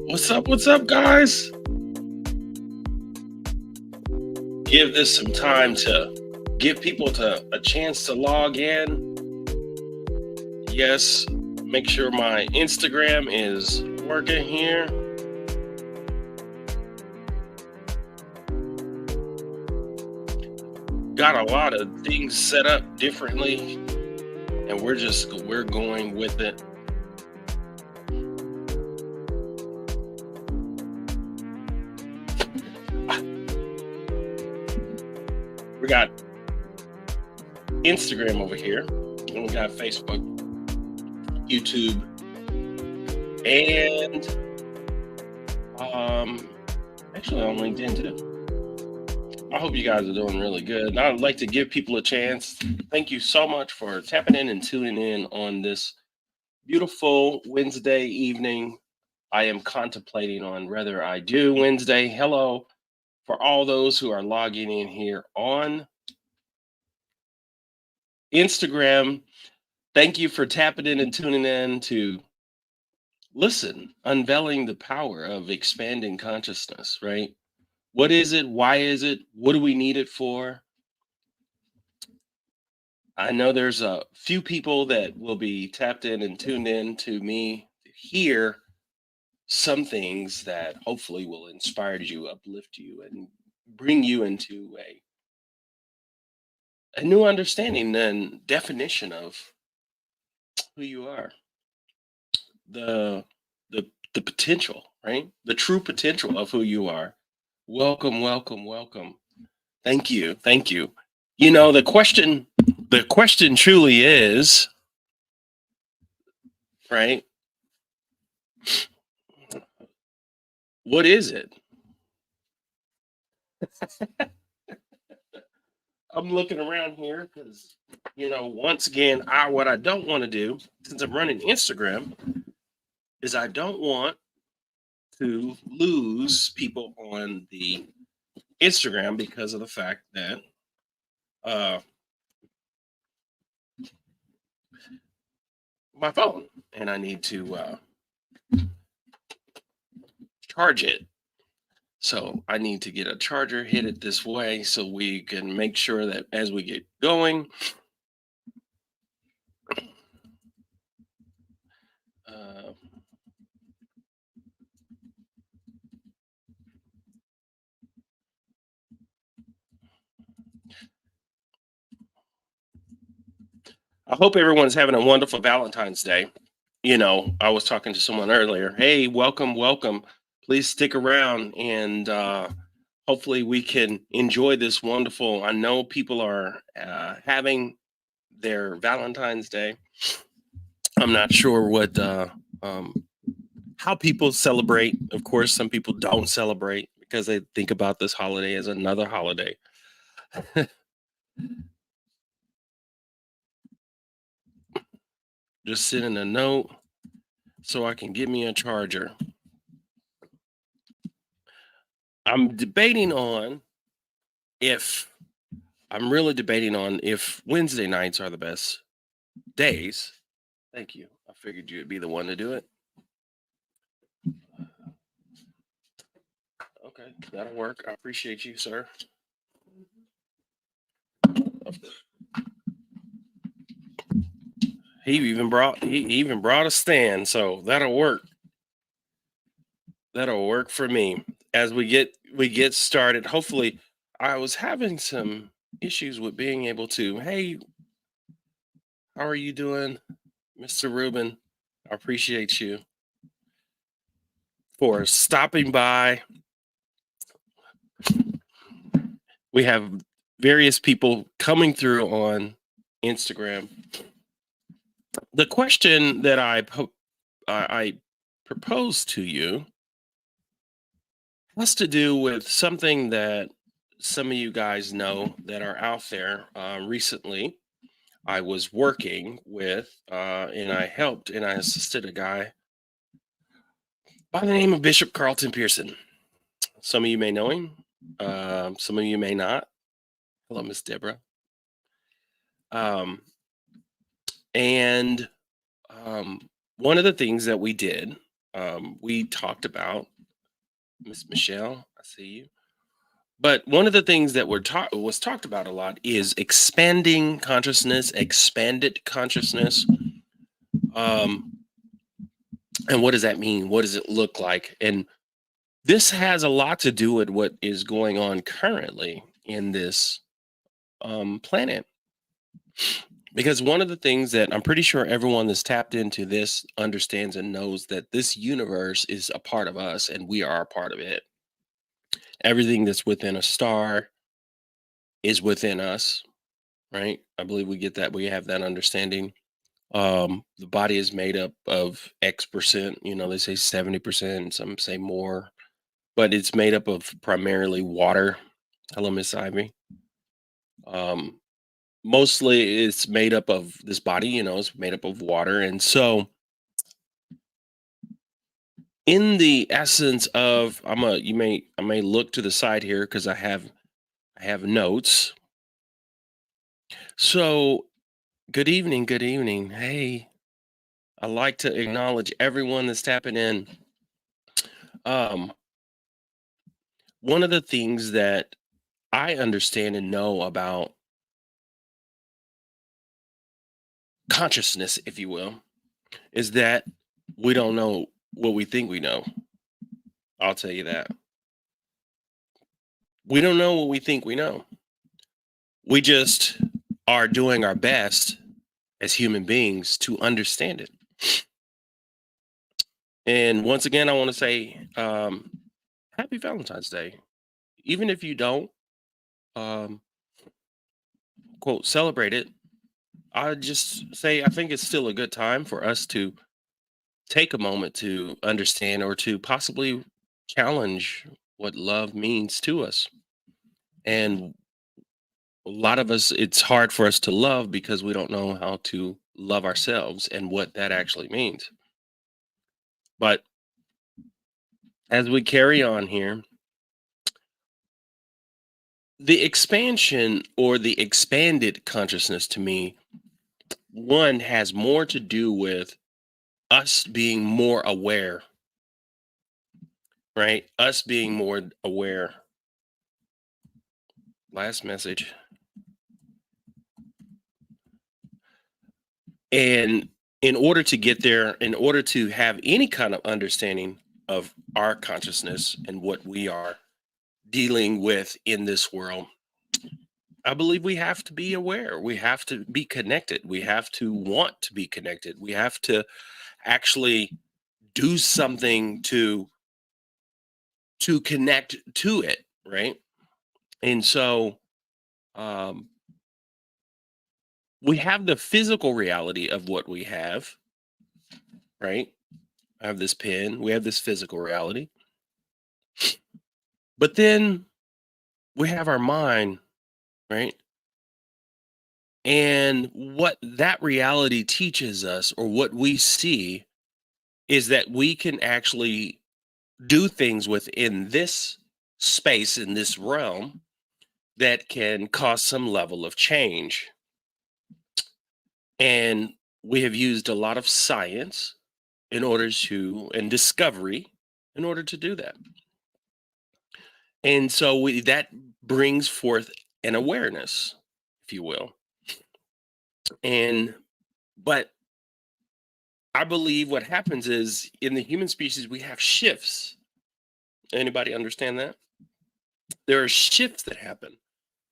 What's up, guys? Give this some time to give people to a chance to log in. Yes, make sure my Instagram is working here. Got a lot of things set up differently, and we're going with it. We got Instagram over here, and we got Facebook, YouTube, and actually on LinkedIn too. I hope you guys are doing really good. And I'd like to give people a chance. Thank you so much for tapping in and tuning in on this beautiful Wednesday evening. I am contemplating on whether I do Wednesday. Hello for all those who are logging in here on Instagram. Thank you for tapping in and tuning in to listen, unveiling the power of expanding consciousness, right? What is it? Why is it? What do we need it for? I know there's a few people that will be tapped in and tuned in to me hear some things that hopefully will inspire you, uplift you, and bring you into a new understanding and definition of who you are, the the potential, right? The true potential of who you are. Welcome, welcome, welcome. Thank you, thank you. You know, the question truly is, right? What is it? I'm looking around here because, once again, what I don't want to do, since I'm running Instagram, is I don't want to lose people on the Instagram because of the fact that uh, my phone, and I need to charge it. So I need to get a charger, hit it this way so we can make sure that as we get going, uh, I hope everyone's having a wonderful Valentine's Day. I was talking to someone earlier. Hey, welcome, welcome. Please stick around and hopefully we can enjoy this wonderful. I know people are having their Valentine's Day. I'm not sure um, how people celebrate. Of course, some people don't celebrate because they think about this holiday as another holiday. Just sending a note so I can get me a charger. I'm debating on if I'm really debating on if Wednesday nights are the best days. Thank you. I figured you'd be the one to do it. Okay, that'll work. I appreciate you, sir. He even brought a stand, so that'll work. That'll work for me. As we get started, hopefully I was having some issues with being able to, hey, how are you doing, Mr. Rubin? I appreciate you for stopping by. We have various people coming through on Instagram. The question that I propose to you has to do with something that some of you guys know that are out there. Recently, I was working with, and I helped and I assisted a guy by the name of Bishop Carlton Pearson. Some of you may know him, some of you may not. Hello, Miss Deborah. Um, and One of the things that we did we talked about, Miss Michelle, I see you. But one of the things that was talked about a lot is expanding consciousness, expanded consciousness. Um, and what does that mean? What does it look like? And this has a lot to do with what is going on currently in this planet. Because one of the things that I'm pretty sure everyone that's tapped into this understands and knows that this universe is a part of us and we are a part of it. Everything that's within a star is within us, right? I believe we get that. We have that understanding. The body is made up of X percent, they say 70%, some say more, but it's made up of primarily water. Hello, Miss Ivy. Um, Mostly it's made up of this body, it's made up of water. And so in the essence of I may look to the side here because I have notes. So good evening, good evening. Hey, I like to acknowledge everyone that's tapping in. Um, One of the things that I understand and know about consciousness, if you will, is that we don't know what we think we know. I'll tell you that. We don't know what we think we know. We just are doing our best as human beings to understand it. And once again, I want to say happy Valentine's Day. Even if you don't, um, quote, celebrate it, I just say I think it's still a good time for us to take a moment to understand or to possibly challenge what love means to us. And a lot of us, it's hard for us to love because we don't know how to love ourselves and what that actually means. But as we carry on here, the expansion or the expanded consciousness to me, one has more to do with us being more aware, right? Us being more aware. Last message. And in order to get there, in order to have any kind of understanding of our consciousness and what we are dealing with in this world, I believe we have to be aware. We have to be connected. We have to want to be connected. We have to actually do something to connect to it, right? And so um, we have the physical reality of what we have, right? I have this pen. We have this physical reality. But then we have our mind, right? And what that reality teaches us, or what we see, is that we can actually do things within this space, in this realm, that can cause some level of change. And we have used a lot of science and discovery in order to do that. And so that brings forth an awareness, if you will. And but I believe what happens is in the human species we have shifts. Anybody understand that? There are shifts that happen.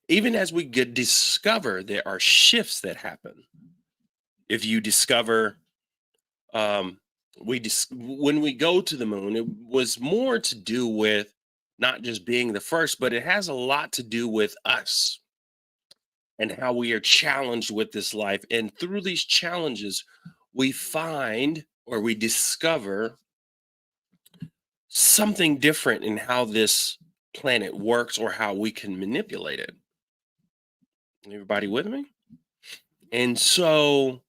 Even as we get discover, there are shifts that happen. If you discover, um, when we go to the moon, it was more to do with not just being the first, but it has a lot to do with us and how we are challenged with this life. And through these challenges, we find or we discover something different in how this planet works or how we can manipulate it. Everybody with me? And so,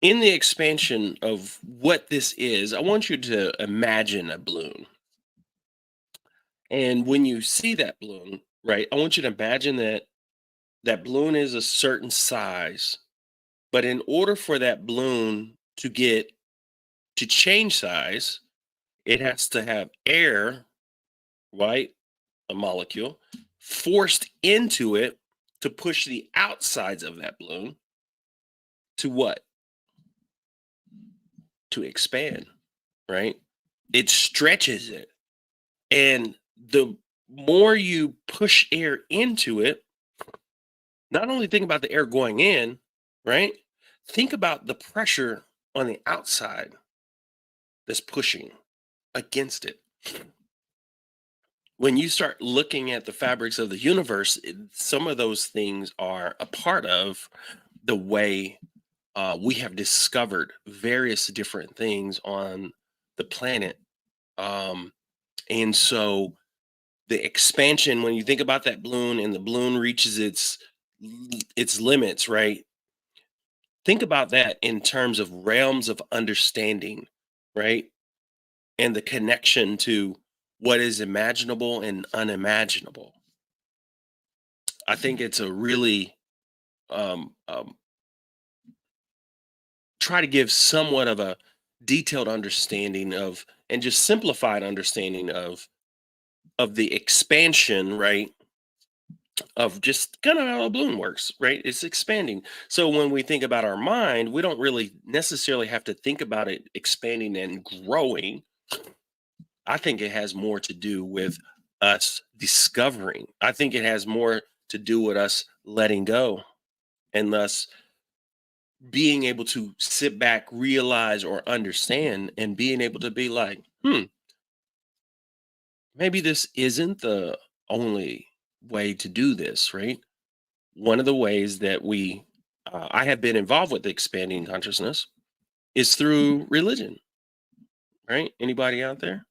in the expansion of what this is, I want you to imagine a balloon. And when you see that balloon, right, I want you to imagine that that balloon is a certain size. But in order for that balloon to change size, it has to have air, right? A molecule forced into it to push the outsides of that balloon to what? To expand, right? It stretches it. And the more you push air into it, not only think about the air going in, right? Think about the pressure on the outside that's pushing against it. When you start looking at the fabrics of the universe, some of those things are a part of the way we have discovered various different things on the planet. Um, and so the expansion, when you think about that balloon and the balloon reaches its limits, right? Think about that in terms of realms of understanding, right? And the connection to what is imaginable and unimaginable. I think it's a really um, um, try to give somewhat of a detailed understanding of and just simplified understanding of the expansion, right? Of just kind of how a balloon works, right? It's expanding. So when we think about our mind, we don't really necessarily have to think about it expanding and growing. I think it has more to do with us discovering. I think it has more to do with us letting go and thus being able to sit back, realize, or understand, and being able to be like, maybe this isn't the only way to do this, right? One of the ways that I have been involved with expanding consciousness is through religion, right? Anybody out there?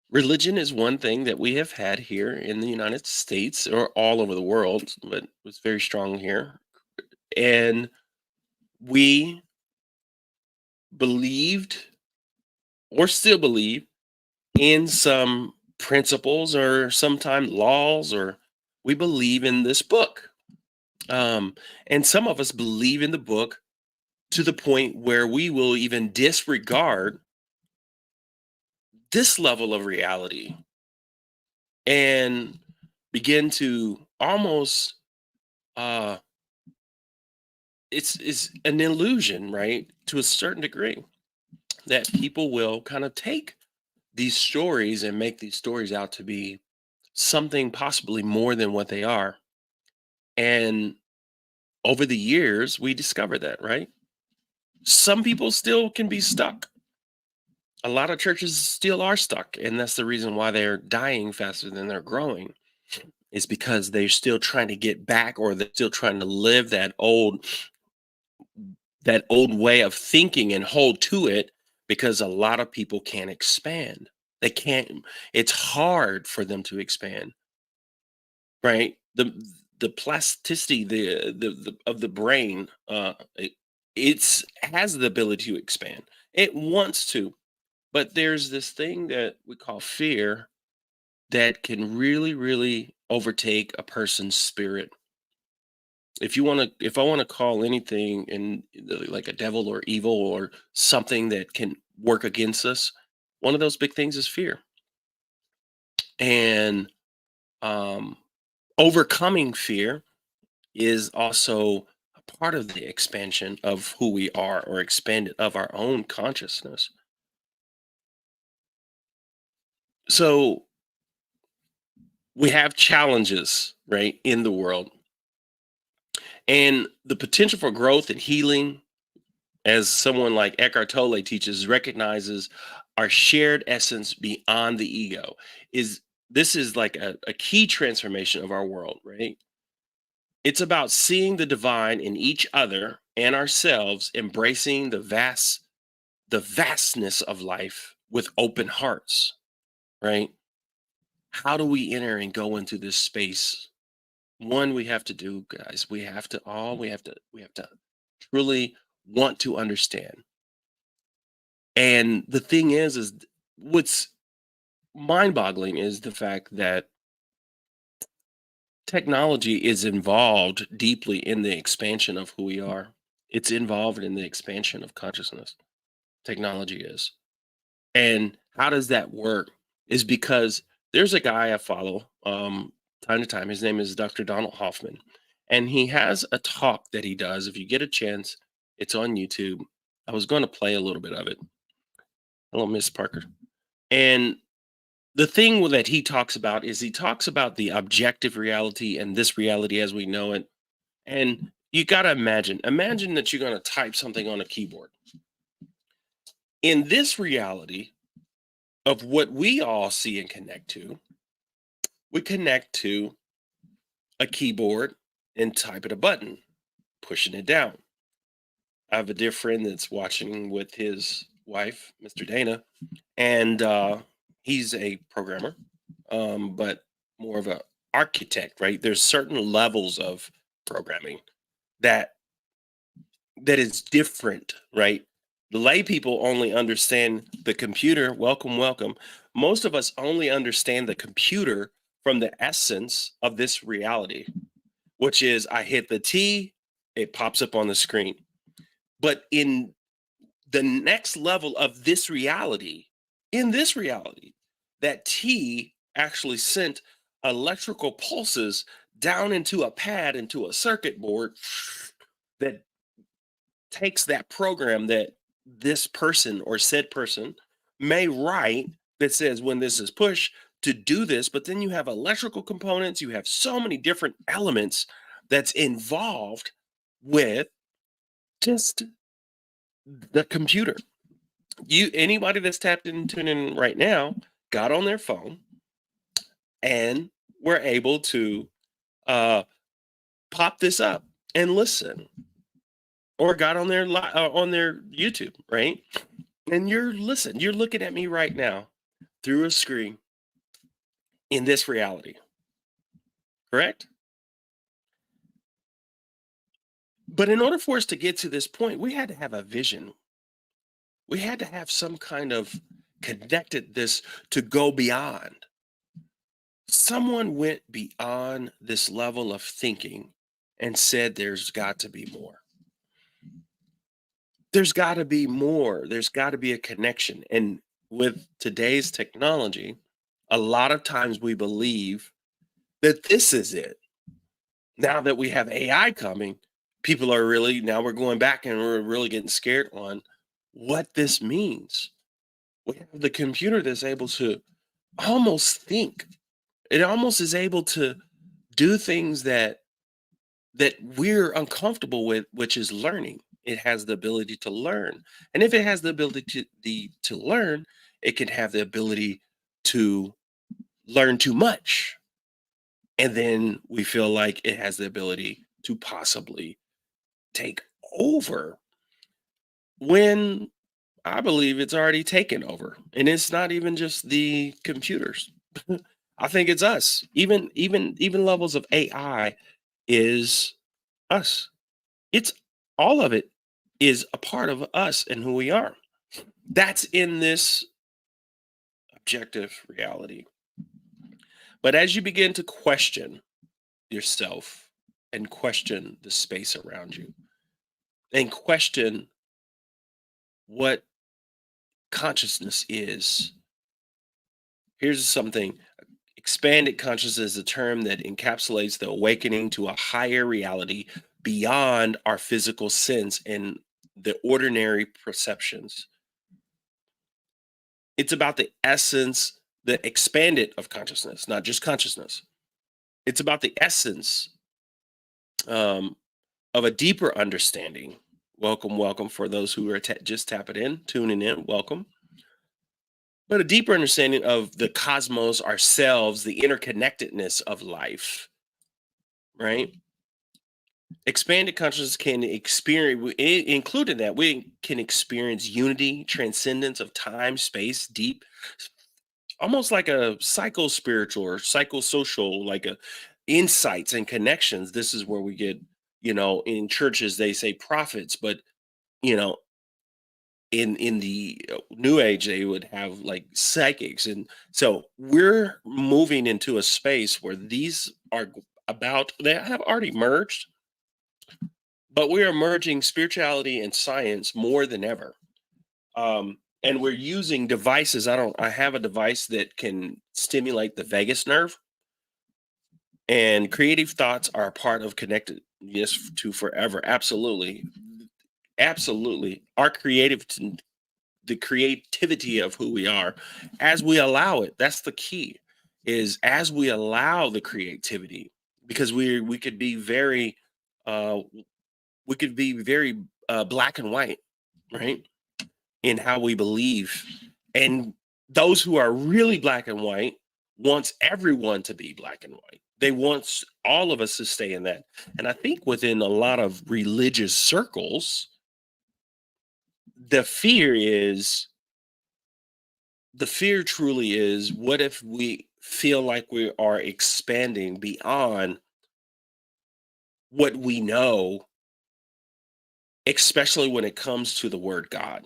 Religion is one thing that we have had here in the United States or all over the world, but was very strong here. And we believed or still believe in some principles or sometimes laws, or we believe in this book. And some of us believe in the book to the point where we will even disregard this level of reality and begin to almost uh it's an illusion, right, to a certain degree, that people will kind of take these stories and make these stories out to be something possibly more than what they are. And over the years we discover that, right, some people still can be stuck. A lot of churches still are stuck, and that's the reason why they're dying faster than they're growing, is because they're still trying to get back, or they're still trying to live that old way of thinking and hold to it, because a lot of people can't expand. They can't. It's hard for them to expand, right? The plasticity, the of the brain, it's has the ability to expand. It wants to, but there's this thing that we call fear that can really, really overtake a person's spirit. If I want to call anything in like a devil or evil or something that can work against us, one of those big things is fear. And um, overcoming fear is also a part of the expansion of who we are, or expanded of our own consciousness. So we have challenges, right, in the world, and the potential for growth and healing, as someone like Eckhart Tolle teaches, recognizes our shared essence beyond the ego. Is This is like a key transformation of our world, right? It's about seeing the divine in each other and ourselves, embracing the vastness of life with open hearts, right? How do we enter and go into this space? One, we have to do, guys, we have to truly want to understand. And the thing is what's mind-boggling is the fact that technology is involved deeply in the expansion of who we are. It's involved in the expansion of consciousness. Technology is. And how does that work? Is because there's a guy I follow time to time. His name is Dr. Donald Hoffman. And he has a talk that he does. If you get a chance, it's on YouTube. I was going to play a little bit of it. Hello, Miss Parker. And the thing that he talks about is he talks about the objective reality and this reality as we know it. And you got to imagine that you're going to type something on a keyboard. In this reality of what we all see and connect to, we connect to a keyboard and type at a button, pushing it down. I have a dear friend that's watching with his wife, Mr. Dana, and he's a programmer, but more of a architect, right? There's certain levels of programming that is different, right? The lay people only understand the computer. Welcome, welcome. Most of us only understand the computer from the essence of this reality, which is I hit the T, it pops up on the screen. But in the next level of this reality, in this reality, that T actually sent electrical pulses down into a pad, into a circuit board that takes that program that this person or said person may write that says when this is pushed to do this, but then you have electrical components, you have so many different elements that's involved with just the computer. You anybody that's tapped into in right now got on their phone and were able to uh pop this up and listen, or got on their on their YouTube, right? And you're looking at me right now through a screen in this reality, correct? But in order for us to get to this point, we had to have a vision. We had to have some kind of connectedness to go beyond. Someone went beyond this level of thinking and said, there's got to be more. There's got to be more. There's got to be a connection. And with today's technology, a lot of times we believe that this is it. Now that we have AI coming, people are really, now we're going back and we're really getting scared on what this means. We have the computer that's able to almost think. It almost is able to do things that we're uncomfortable with, which is learning. It has the ability to learn. And if it has the ability to learn, it can have the ability to learn too much. And then we feel like it has the ability to possibly take over when I believe it's already taken over. And it's not even just the computers. I think it's us. Even levels of AI is us. It's all of it is a part of us and who we are. That's in this objective reality. But as you begin to question yourself and question the space around you and question what consciousness is, here's something. Expanded consciousness is a term that encapsulates the awakening to a higher reality beyond our physical sense and the ordinary perceptions. It's about the essence, the expanded of consciousness, not just consciousness. It's about the essence um, of a deeper understanding. Welcome, welcome for those who are just tapping in, tuning in. Welcome. But a deeper understanding of the cosmos, ourselves, the interconnectedness of life, right? Expanded consciousness can experience, included that, we can experience unity, transcendence of time, space, deep, almost like a psycho-spiritual or psychosocial, like a insights and connections. This is where we get, in churches, they say prophets, but, you know, in the new age they would have like psychics. And so we're moving into a space where these are about, they have already merged, but we're merging spirituality and science more than ever. And we're using devices. I have a device that can stimulate the vagus nerve, and creative thoughts are a part of connectedness to forever. Absolutely. Absolutely. The creativity of who we are, as we allow it, that's the key, is as we allow the creativity, because we could be very uh black and white, right, in how we believe. And those who are really black and white wants everyone to be black and white. They want all of us to stay in that. And I think within a lot of religious circles, the fear is the fear truly is, what if we feel like we are expanding beyond what we know, especially when it comes to the word God,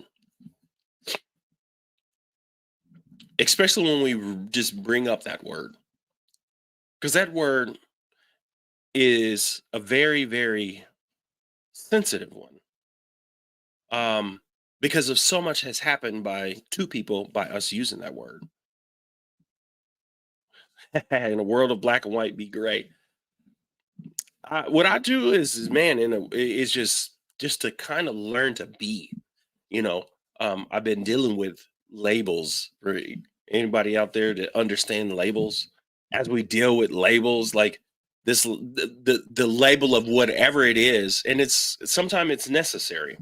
especially when we just bring up that word, because that word is a very, very sensitive one. Um, because of so much has happened by two people by us using that word. In a world of black and white, be great. What I do is man, is just to kind of learn to be. You know, I've been dealing with labels. For anybody out there that understand labels, as we deal with labels, like the label of whatever it is, and it's sometimes it's necessary,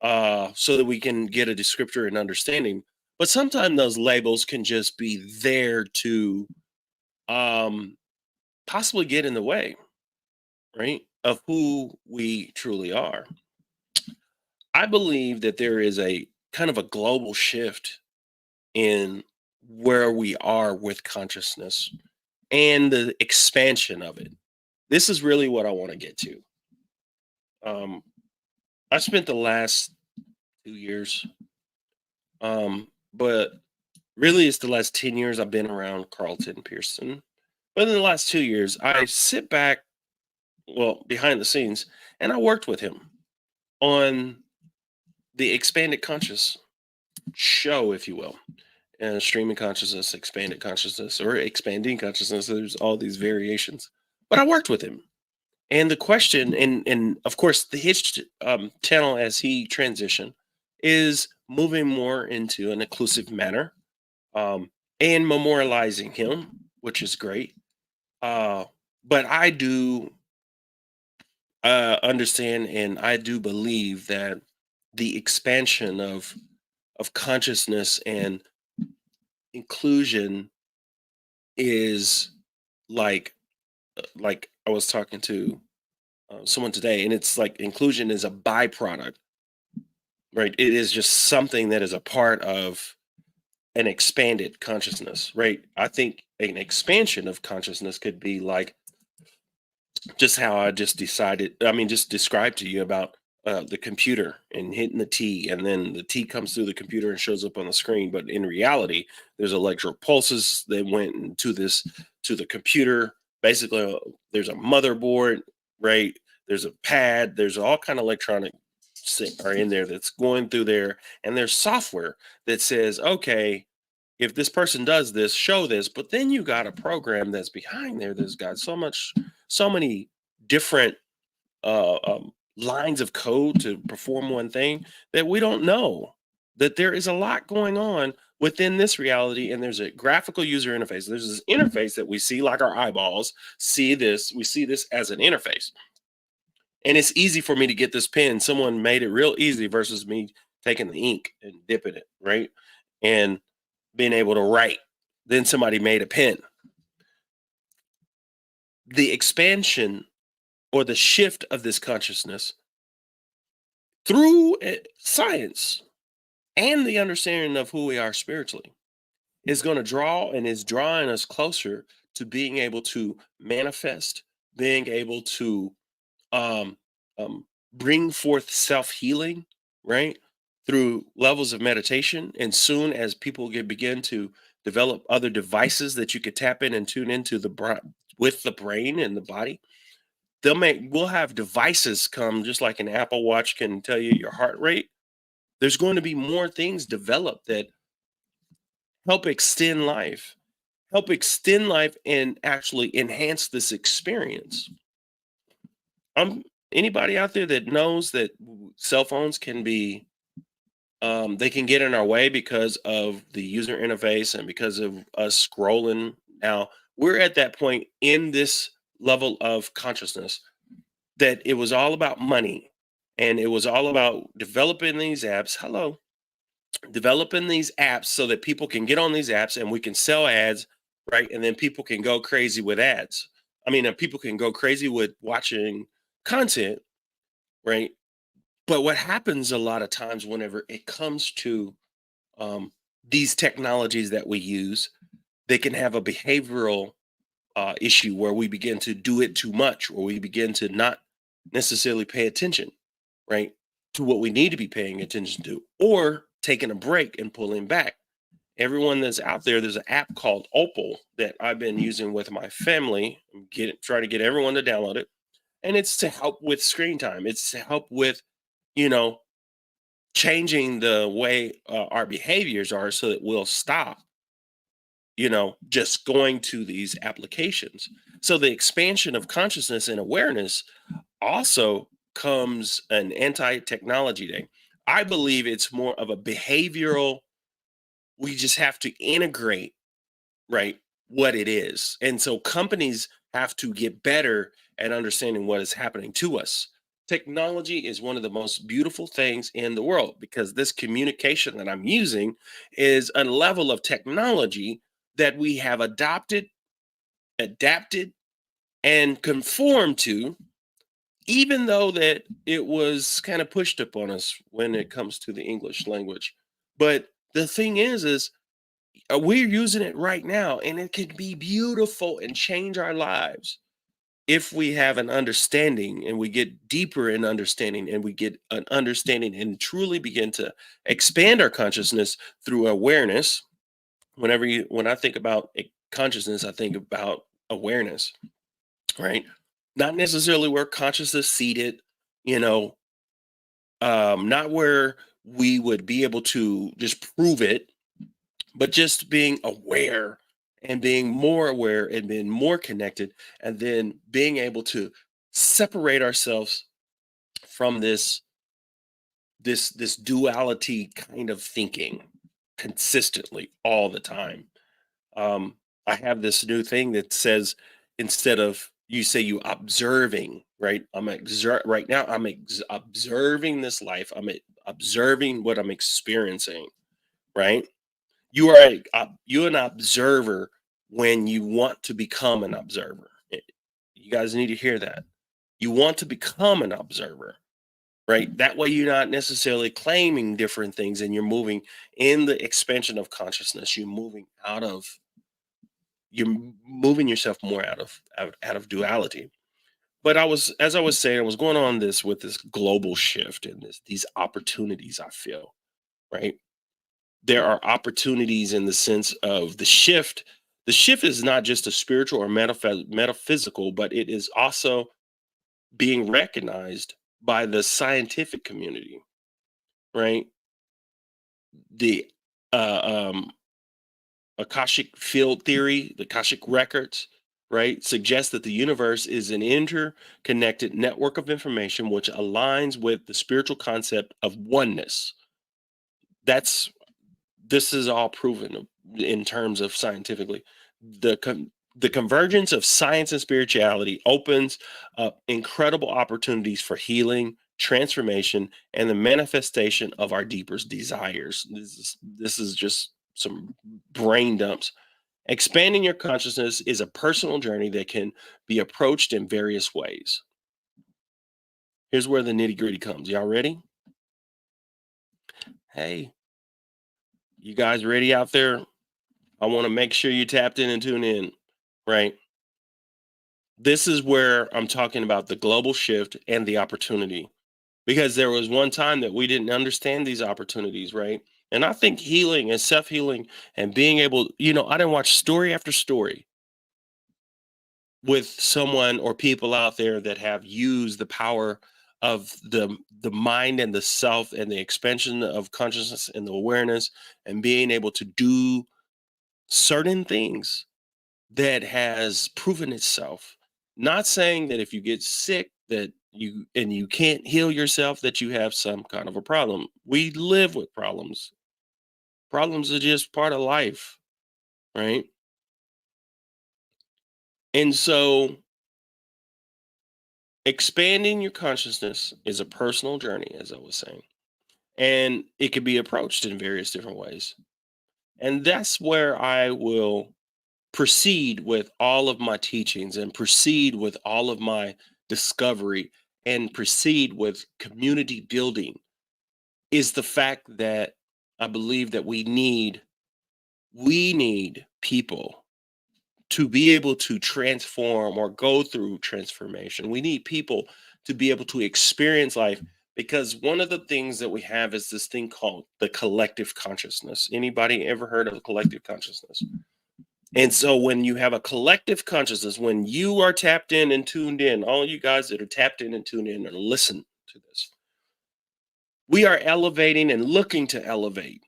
so that we can get a descriptor and understanding. But sometimes those labels can just be there to um, possibly get in the way, right, of who we truly are. I believe that there is a kind of a global shift in where we are with consciousness and the expansion of it. This is really what I want to get to. Um, I spent the last 2 years, but really it's the last 10 years I've been around Carlton Pearson. But in the last 2 years, I sit back, well, behind the scenes, and I worked with him on the expanded conscious show, if you will, and streaming consciousness, expanded consciousness, or expanding consciousness. There's all these variations, but I worked with him. And the question, and of course, his channel as he transitioned is moving more into an inclusive manner, um, and memorializing him, which is great. Uh, but I do understand, and I do believe that the expansion of consciousness and inclusion is like like I was talking to someone today, and it's like inclusion is a byproduct, right? It is just something that is a part of an expanded consciousness, right? I think an expansion of consciousness could be like just how I just decided, I mean, just described to you about the computer and hitting the T, and then the T comes through the computer and shows up on the screen. But in reality, there's electrical pulses that went into this to the computer. Basically, there's a motherboard, right? There's a pad. There's all kind of electronic are in there that's going through there, and there's software that says, okay, if this person does this, show this. But then you got a program that's behind there that's got so many different lines of code to perform one thing that we don't know that there is a lot going on within this reality. And there's a graphical user interface. There's this interface that we see, like our eyeballs see this. We see this as an interface, and it's easy for me to get this pen. Someone made it real easy versus me taking the ink and dipping it, right, and being able to write. Then somebody made a pen. The expansion or the shift of this consciousness through science and the understanding of who we are spiritually is going to draw and is drawing us closer to being able to manifest, being able to um, bring forth self healing, right? Through levels of meditation. And soon as people begin to develop other devices that you could tap in and tune into with the brain and the body, we'll have devices come just like an Apple Watch can tell you your heart rate. There's going to be more things developed that help extend life, and actually enhance this experience. Um, Anybody out there that knows that cell phones can be, they can get in our way because of the user interface and because of us scrolling. Now we're at that point in this level of consciousness that it was all about money, and it was all about developing these apps. Hello, developing these apps so that people can get on these apps and we can sell ads, right? And then people can go crazy with ads. I mean, people can go crazy with watching content, right? But what happens a lot of times whenever it comes to um, these technologies that we use, they can have a behavioral issue where we begin to do it too much, or we begin to not necessarily pay attention, right, to what we need to be paying attention to, or taking a break and pulling back. Everyone that's out there, there's an app called Opal that I've been using with my family. Try to get everyone to download it, and it's to help with screen time. It's to help with, you know, changing the way our behaviors are, so that we'll stop, just going to these applications. So the expansion of consciousness and awareness also comes an anti-technology day. I believe it's more of a behavioral. We just have to integrate, right, what it is. And so companies have to get better at understanding what is happening to us. Technology is one of the most beautiful things in the world, because this communication that I'm using is a level of technology that we have adapted, and conformed to, even though that it was kind of pushed upon us when it comes to the English language. But the thing is we're using it right now, and it can be beautiful and change our lives if we have an understanding, and we get deeper in understanding, and we get an understanding and truly begin to expand our consciousness through awareness. When I think about consciousness, I think about awareness, right? Not necessarily where consciousness seated, you know, not where we would be able to just prove it, but just being aware, and being more aware, and being more connected, and then being able to separate ourselves from this duality kind of thinking consistently all the time. um I have this new thing that says, instead of you say you observing, right, right now I'm observing this life, observing what I'm experiencing, right? You are an observer when you want to become an observer. You guys need to hear that. You want to become an observer, right? That way you're not necessarily claiming different things, and you're moving in the expansion of consciousness. You're moving yourself more out of duality. But as I was saying, I was going on this with this global shift and these opportunities I feel, right? There are opportunities in the sense of the shift. The shift is not just a spiritual or metaphysical, but it is also being recognized by the scientific community, right? The um, Akashic field theory, the Akashic records, right, suggests that the universe is an interconnected network of information which aligns with the spiritual concept of oneness. That's This is all proven in terms of scientifically. The convergence of science and spirituality opens up incredible opportunities for healing, transformation, and the manifestation of our deepest desires. This is just some brain dumps. Expanding your consciousness is a personal journey that can be approached in various ways. Here's where the nitty gritty comes. Y'all ready? Hey, you guys ready out there? I want to make sure you tapped in and tune in, right? This is where I'm talking about the global shift and the opportunity, because there was one time that we didn't understand these opportunities, right? And I think healing and self healing and being able, I didn't watch story after story with someone or people out there that have used the power of the mind and the self and the expansion of consciousness and the awareness and being able to do certain things that has proven itself. Not saying that if you get sick that you can't heal yourself that you have some kind of a problem. We live with problems. Problems are just part of life, right? And so expanding your consciousness is a personal journey, as I was saying, and it can be approached in various different ways. And that's where I will proceed with all of my teachings and proceed with all of my discovery and proceed with community building is the fact that I believe that we need people to be able to transform or go through transformation. We need people to be able to experience life because one of the things that we have is this thing called the collective consciousness. Anybody ever heard of collective consciousness? And so when you have a collective consciousness, when you are tapped in and tuned in, all you guys that are tapped in and tuned in and listen to this, we are elevating and looking to elevate.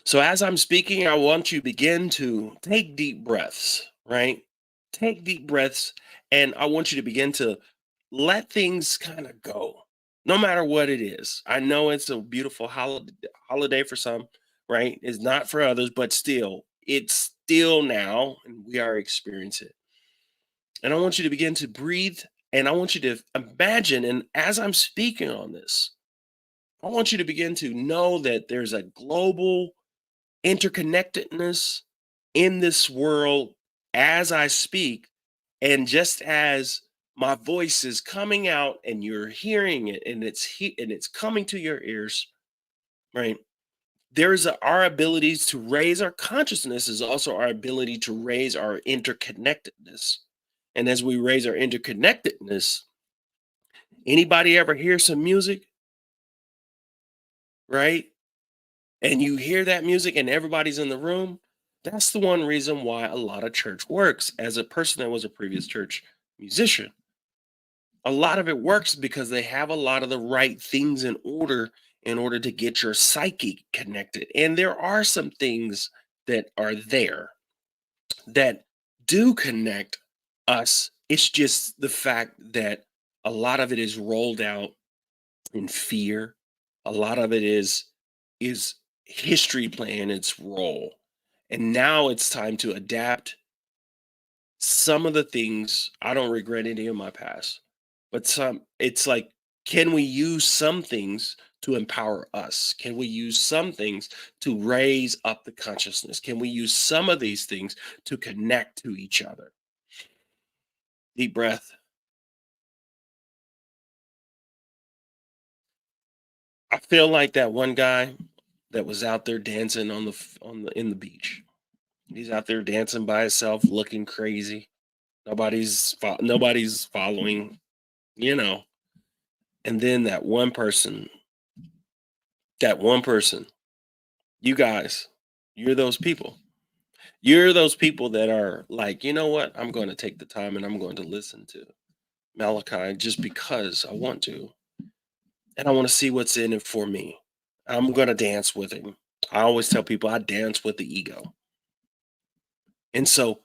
So as I'm speaking, I want you to begin to take deep breaths, right? Take deep breaths, and I want you to begin to let things kind of go, no matter what it is. I know it's a beautiful holiday for some, right? It's not for others, but still, it's still now, and we are experiencing it. And I want you to begin to breathe, and I want you to imagine, and as I'm speaking on this, I want you to begin to know that there's a global interconnectedness in this world as I speak. And just as my voice is coming out and you're hearing it and it's coming to your ears, right? Our abilities to raise our consciousness is also our ability to raise our interconnectedness. And as we raise our interconnectedness, anybody ever hear some music, right? And you hear that music and everybody's in the room, that's the one reason why a lot of church works. As a person that was a previous church musician, a lot of it works because they have a lot of the right things in order to get your psyche connected. And there are some things that are there that do connect us. It's just the fact that a lot of it is rolled out in fear. A lot of it is history playing its role. And now it's time to adapt some of the things. I don't regret any of my past, but some it's like, can we use some things to empower us? Can we use some things to raise up the consciousness? Can we use some of these things to connect to each other? Deep breath. I feel like that one guy that was out there dancing on the in the beach. He's out there dancing by himself, looking crazy. Nobody's following, you know. And then that one person, you guys, you're those people. You're those people that are like, you know what? I'm going to take the time and I'm going to listen to Malachi just because I want to. And I want to see what's in it for me. I'm going to dance with him. I always tell people I dance with the ego. And so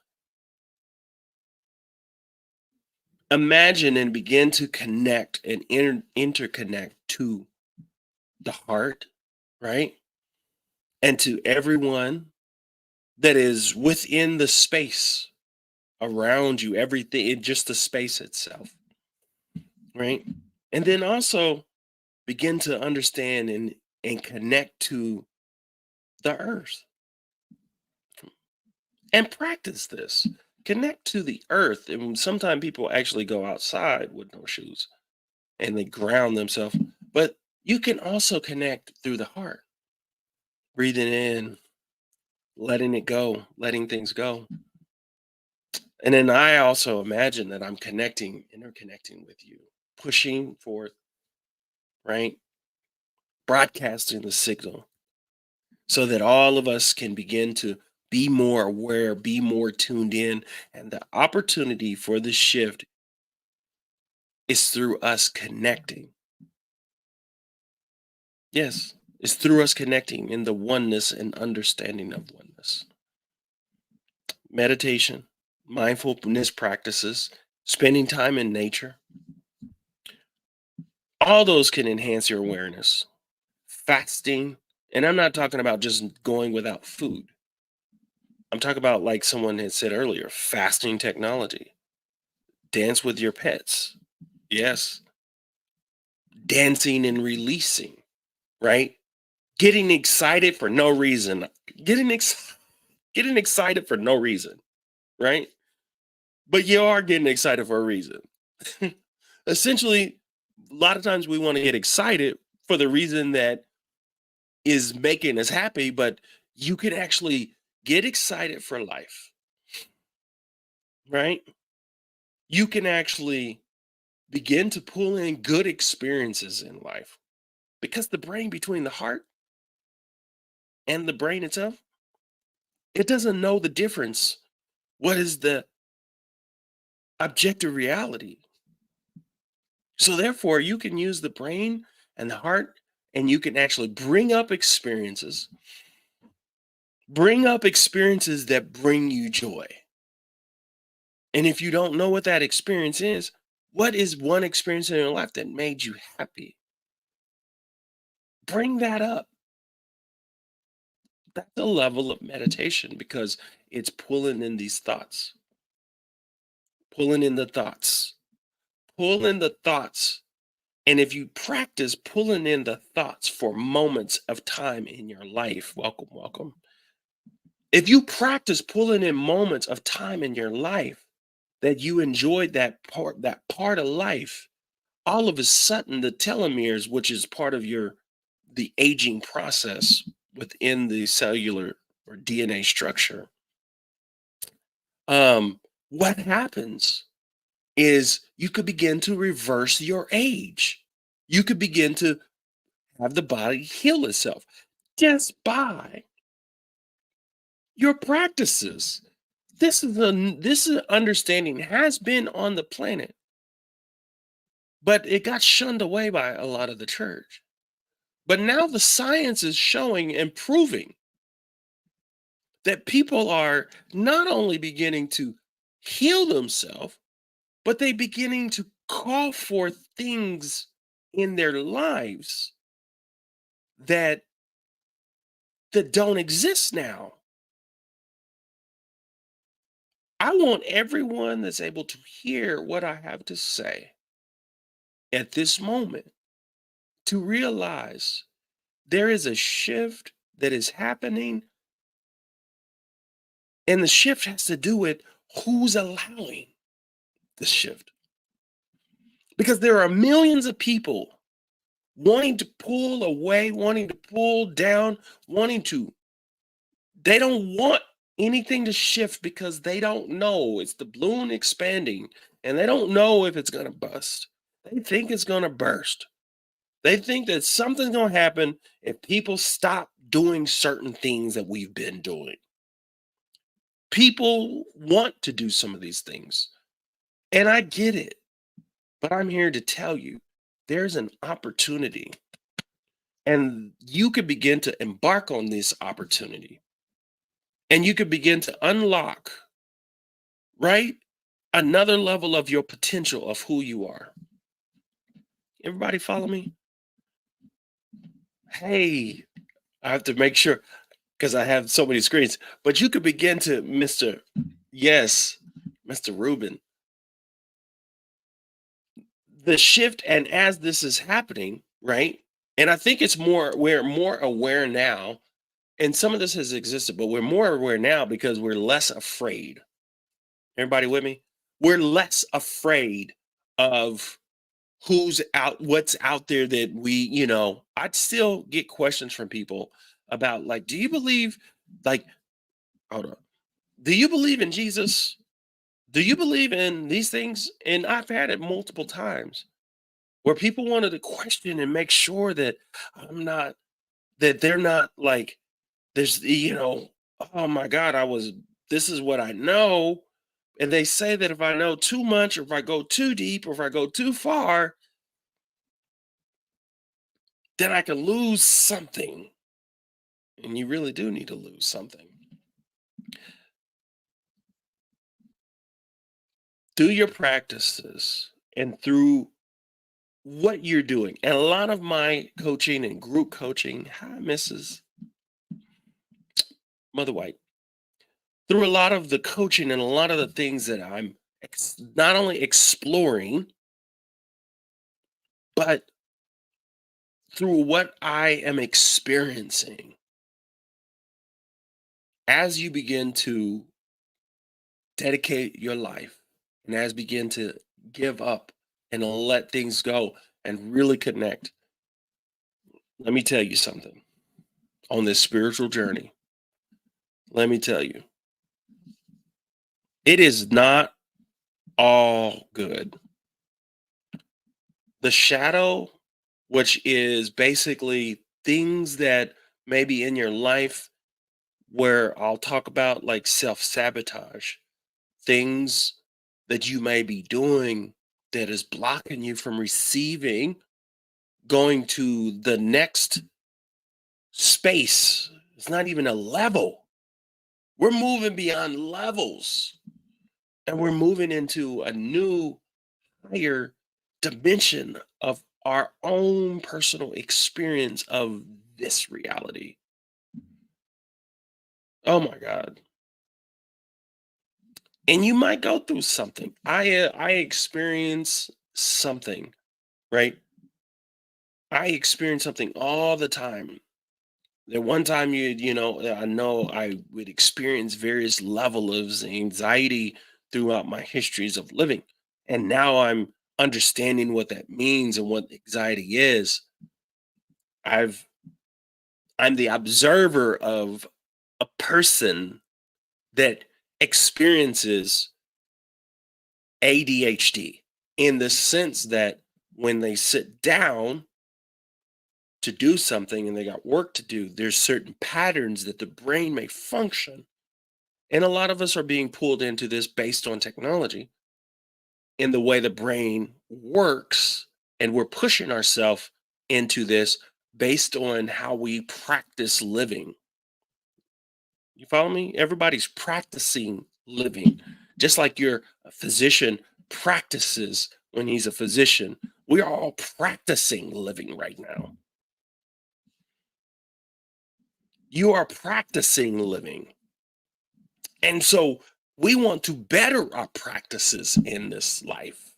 imagine and begin to connect and interconnect to the heart, right? And to everyone that is within the space around you, everything in just the space itself, right? And then also begin to understand and connect to the earth and practice this. Connect to the earth. And sometimes people actually go outside with no shoes and they ground themselves. But you can also connect through the heart, breathing in, letting it go, letting things go. And then I also imagine that I'm interconnecting with you, pushing forth, right? Broadcasting the signal so that all of us can begin to Be more aware, be more tuned in. And the opportunity for the shift is through us connecting. Yes, it's through us connecting in the oneness and understanding of oneness. Meditation, mindfulness practices, spending time in nature, all those can enhance your awareness. Fasting, and I'm not talking about just going without food. I'm talking about, like someone had said earlier, fasting technology. Dance with your pets. Yes. Dancing and releasing, right? Getting excited for no reason. Getting ex- Getting excited for no reason, right? But you are getting excited for a reason. Essentially, a lot of times we want to get excited for the reason that is making us happy, but you can actually get excited for life, right? You can actually begin to pull in good experiences in life because the brain between the heart and the brain itself, it doesn't know the difference. What is the objective reality? So, therefore, you can use the brain and the heart, and you can actually bring up experiences that bring you joy. And if you don't know what that experience is, what is one experience in your life that made you happy? Bring that up. That's a level of meditation because it's pulling in these thoughts, pulling in the thoughts, pull in the thoughts. And if you practice pulling in the thoughts for moments of time in your life, welcome, welcome. If you practice pulling in moments of time in your life that you enjoyed that part of life, all of a sudden the telomeres, which is part of the aging process within the cellular or DNA structure, what happens is you could begin to reverse your age. You could begin to have the body heal itself just by your practices. This understanding has been on the planet, but it got shunned away by a lot of the church. But now the science is showing and proving that people are not only beginning to heal themselves, but they beginning to call for things in their lives that don't exist now. I want everyone that's able to hear what I have to say at this moment to realize there is a shift that is happening, and the shift has to do with who's allowing the shift. Because there are millions of people wanting to pull away, wanting to pull down, they don't want anything to shift because they don't know. It's the balloon expanding and they don't know if it's going to bust. They think it's going to burst. They think that something's going to happen if people stop doing certain things that we've been doing. People want to do some of these things, and I get it. But I'm here to tell you there's an opportunity, and you could begin to embark on this opportunity, and you could begin to unlock, right? Another level of your potential of who you are. Everybody follow me? Hey, I have to make sure because I have so many screens, but you could begin to, yes, Mr. Rubin, the shift. And as this is happening, right? And I think we're more aware now, and some of this has existed, but we're more aware now because we're less afraid. Everybody with me? We're less afraid of what's out there that I'd still get questions from people about, like, do you believe, like, hold on, do you believe in Jesus? Do you believe in these things? And I've had it multiple times where people wanted to question and make sure that I'm not, that they're not like, there's, oh my God, this is what I know. And they say that if I know too much, or if I go too deep, or if I go too far, then I can lose something. And you really do need to lose something. Through your practices and through what you're doing. And a lot of my coaching and group coaching, hi, Mrs. Mother White, through a lot of the coaching and a lot of the things that I'm not only exploring, but through what I am experiencing as you begin to dedicate your life and as begin to give up and let things go and really connect. Let me tell you something on this spiritual journey. Let me tell you, it is not all good. The shadow, which is basically things that maybe in your life where I'll talk about like self sabotage, things that you may be doing that is blocking you from receiving, going to the next space. It's not even a level. We're moving beyond levels and we're moving into a new, higher dimension of our own personal experience of this reality. Oh my God. And you might go through something. I experience something, right? I experience something all the time. At one time, I know I would experience various level of anxiety throughout my histories of living, and now I'm understanding what that means and what anxiety is. I've I'm the observer of a person that experiences ADHD in the sense that when they sit down to do something and they got work to do, there's certain patterns that the brain may function. And a lot of us are being pulled into this based on technology in the way the brain works. And we're pushing ourselves into this based on how we practice living. You follow me? Everybody's practicing living, just like your physician practices when he's a physician. We are all practicing living right now. You are practicing living. And so we want to better our practices in this life.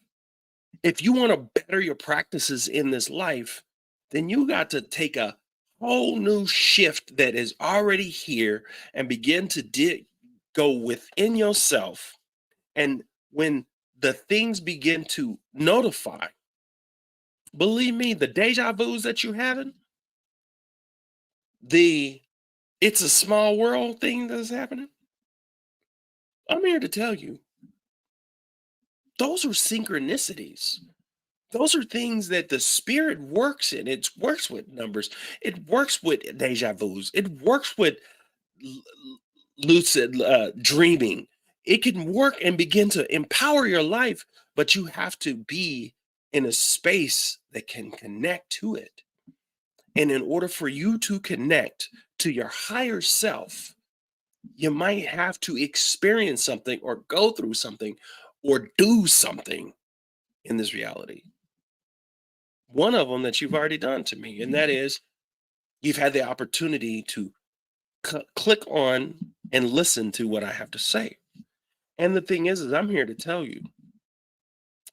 If you want to better your practices in this life, then you got to take a whole new shift that is already here and begin to go within yourself. And when the things begin to notify, believe me, the deja vus that you're having, the it's a small world thing that's happening, I'm here to tell you, those are synchronicities. Those are things that the spirit works in. It works with numbers. It works with deja vus. It works with l- lucid dreaming. It can work and begin to empower your life, but you have to be in a space that can connect to it. And in order for you to connect to your higher self, you might have to experience something or go through something or do something in this reality. One of them that you've already done to me, and that is you've had the opportunity to click on and listen to what I have to say. And the thing is I'm here to tell you,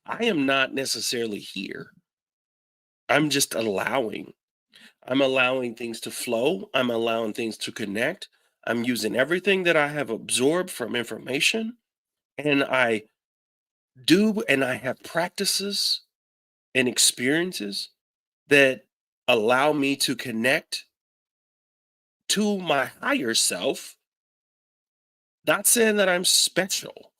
I am not necessarily here. I'm just allowing. I'm allowing things to flow. I'm allowing things to connect. I'm using everything that I have absorbed from information, and I have practices and experiences that allow me to connect to my higher self. Not saying that I'm special.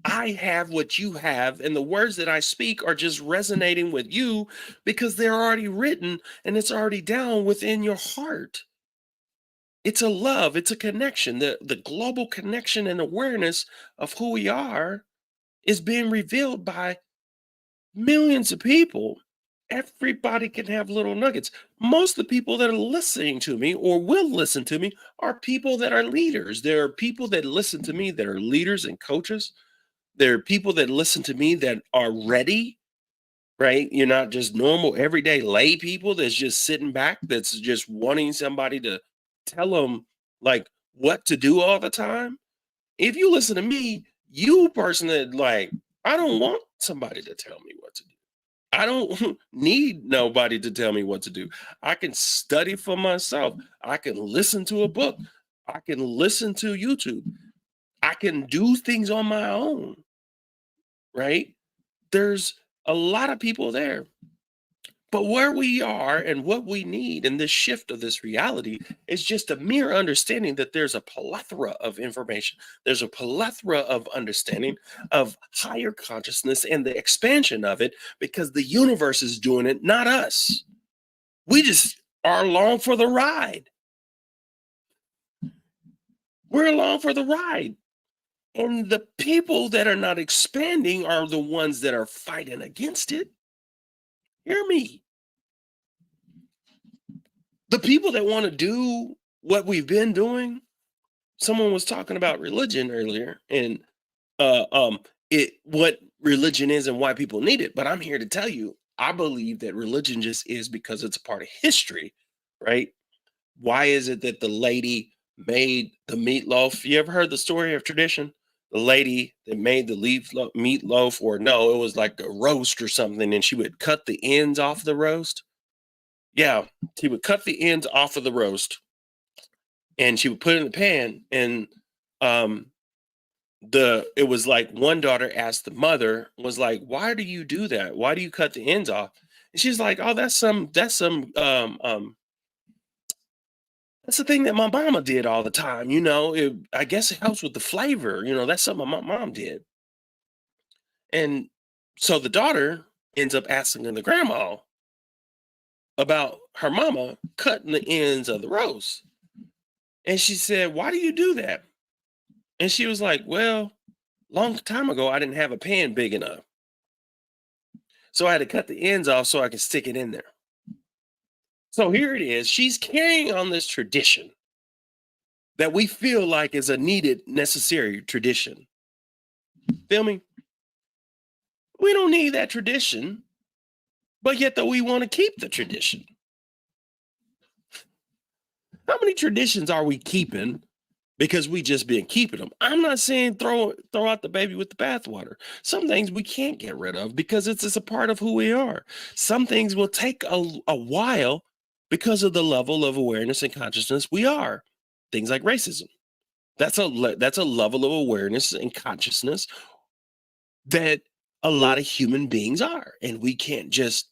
I have what you have, and the words that I speak are just resonating with you because they're already written and it's already down within your heart. It's a love, it's a connection. The global connection and awareness of who we are is being revealed by millions of people. Everybody can have little nuggets. Most of the people that are listening to me or will listen to me are people that are leaders. There are people that listen to me that are leaders and coaches. There are people that listen to me that are ready, right? You're not just normal everyday lay people that's just sitting back, that's just wanting somebody to tell them like what to do all the time. If you listen to me, you personally like, I don't want somebody to tell me what to do. I don't need nobody to tell me what to do. I can study for myself. I can listen to a book. I can listen to YouTube. I can do things on my own, right? There's a lot of people there. But where we are and what we need in this shift of this reality is just a mere understanding that there's a plethora of information. There's a plethora of understanding of higher consciousness and the expansion of it because the universe is doing it, not us. We just are along for the ride. We're along for the ride. And the people that are not expanding are the ones that are fighting against it. Hear me. The people that want to do what we've been doing, someone was talking about religion earlier and it what religion is and why people need it. But I'm here to tell you, I believe that religion just is because it's a part of history, right? Why is it that the lady made the meatloaf? You ever heard the story of tradition? The lady that made the meatloaf, or no, it was like a roast or something, and she would cut the ends off the roast. Yeah, she would cut the ends off of the roast and she would put it in the pan. And um, it was like one daughter asked the mother, was like, "Why do you do that? Why do you cut the ends off?" And she's like, "Oh, that's the thing that my mama did all the time. I guess it helps with the flavor. That's something my mom did." And so the daughter ends up asking the grandma about her mama cutting the ends of the roast. And she said, "Why do you do that?" And she was like, "Well, long time ago, I didn't have a pan big enough. So I had to cut the ends off so I could stick it in there." So here it is. She's carrying on this tradition that we feel like is a needed, necessary tradition. Feel me? We don't need that tradition, but yet though we want to keep the tradition. How many traditions are we keeping because we just been keeping them? I'm not saying throw out the baby with the bathwater. Some things we can't get rid of because it's a part of who we are. Some things will take a while because of the level of awareness and consciousness we are. Things like racism. That's a level of awareness and consciousness that a lot of human beings are, and we can't just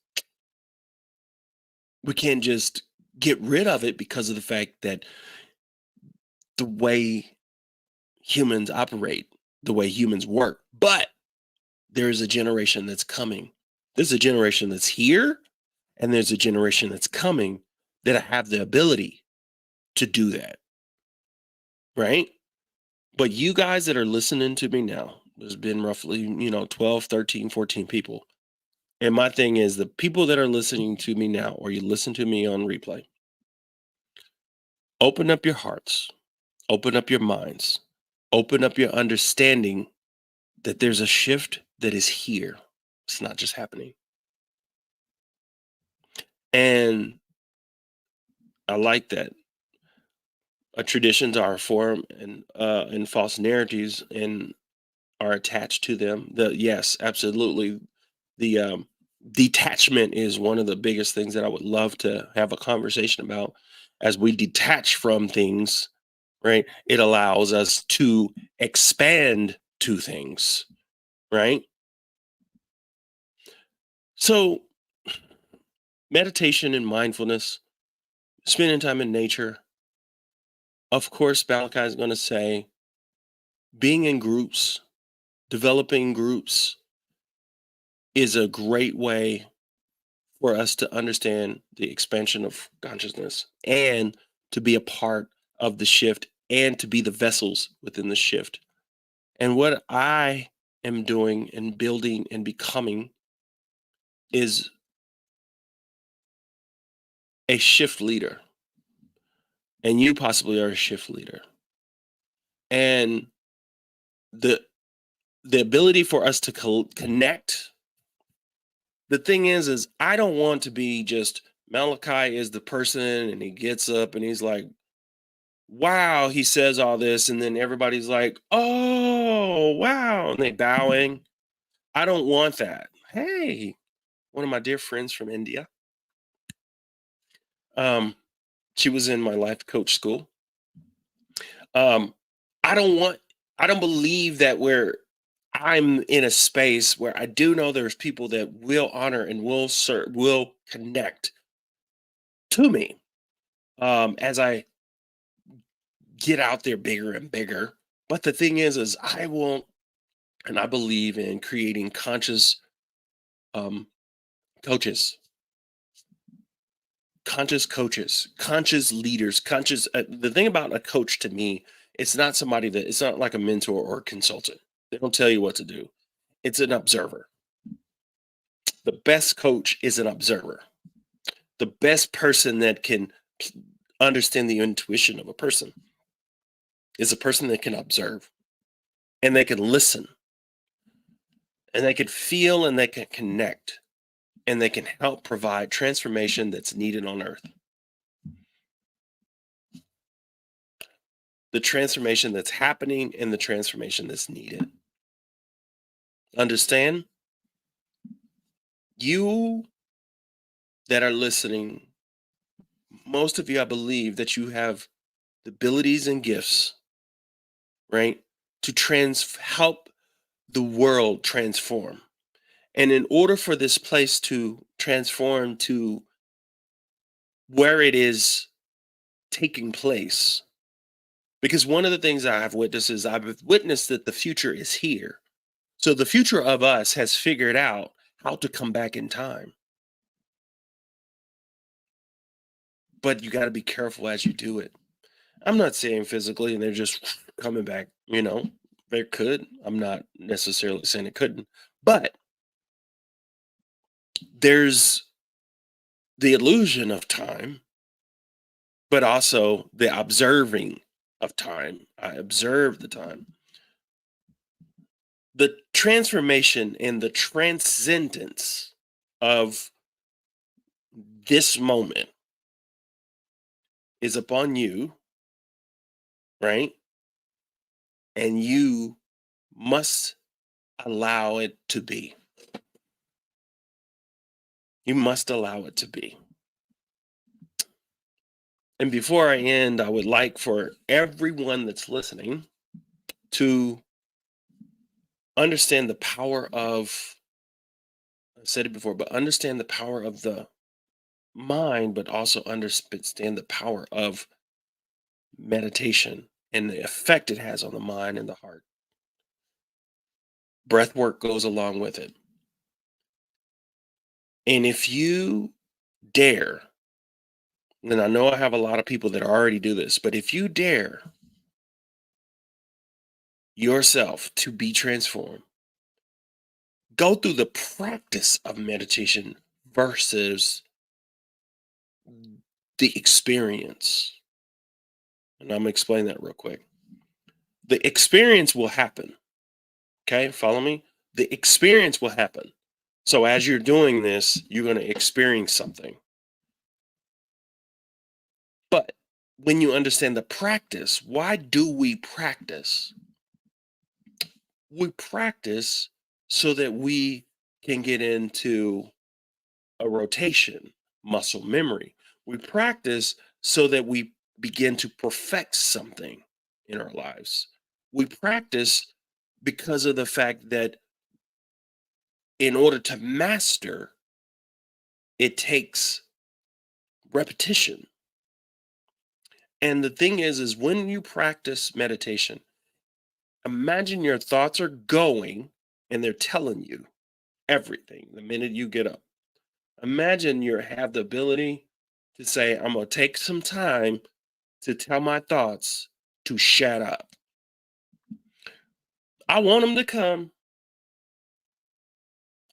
get rid of it because of the fact that the way humans operate, the way humans work. But there is a generation that's coming. There's a generation that's here, and there's a generation that's coming that have the ability to do that, right? But you guys that are listening to me now, there's been roughly, 12, 13, 14 people. And my thing is the people that are listening to me now, or you listen to me on replay, open up your hearts, open up your minds, open up your understanding that there's a shift that is here. It's not just happening. And I like that. Traditions are a form and false narratives and are attached to them. Yes, absolutely. The detachment is one of the biggest things that I would love to have a conversation about. As we detach from things, right? It allows us to expand to things, right? So meditation and mindfulness, spending time in nature. Of course, Malachi is going to say being in groups, developing groups is a great way for us to understand the expansion of consciousness and to be a part of the shift and to be the vessels within the shift. And what I am doing and building and becoming is a shift leader. And you possibly are a shift leader. And the ability for us to connect. The thing is I don't want to be just Malachi is the person and he gets up and he's like, wow, he says all this, and then everybody's like, oh, wow, and they bowing. I don't want that. Hey, one of my dear friends from India. She was in my life coach school. Um, I don't want, I don't believe that I'm in a space where I do know there's people that will honor and will serve, will connect to me as I get out there bigger and bigger. But the thing is I won't, and I believe in creating conscious um, coaches, conscious leaders, conscious. The thing about a coach to me, it's not somebody that it's not like a mentor or a consultant. They don't tell you what to do. It's an observer. The best coach is an observer. The best person that can understand the intuition of a person is a person that can observe and they can listen and they can feel and they can connect and they can help provide transformation that's needed on earth. The transformation that's happening and the transformation that's needed. Understand? You that are listening, most of you, I believe that you have the abilities and gifts, right, to help the world transform. And in order for this place to transform to where it is taking place, because one of the things I've witnessed is I've witnessed that the future is here. So the future of us has figured out how to come back in time. But you got to be careful as you do it. I'm not saying physically and they're just coming back, they could. I'm not necessarily saying it couldn't. But there's the illusion of time, but also the observing of time. I observe the time. The transformation and the transcendence of this moment is upon you, right? And you must allow it to be. You must allow it to be. And before I end, I would like for everyone that's listening to understand the power of, I said it before, but understand the power of the mind, but also understand the power of meditation and the effect it has on the mind and the heart. Breath work goes along with it. And if you dare, and I know I have a lot of people that already do this, but if you dare yourself to be transformed, go through the practice of meditation versus the experience. And I'm going to explain that real quick. The experience will happen. Okay, follow me? The experience will happen. So as you're doing this, you're going to experience something. But when you understand the practice, why do we practice? We practice so that we can get into a rotation, muscle memory. We practice so that we begin to perfect something in our lives. We practice because of the fact that in order to master, it takes repetition. And the thing is when you practice meditation, imagine your thoughts are going and they're telling you everything the minute you get up. Imagine you have the ability to say, I'm going to take some time to tell my thoughts to shut up. I want them to come,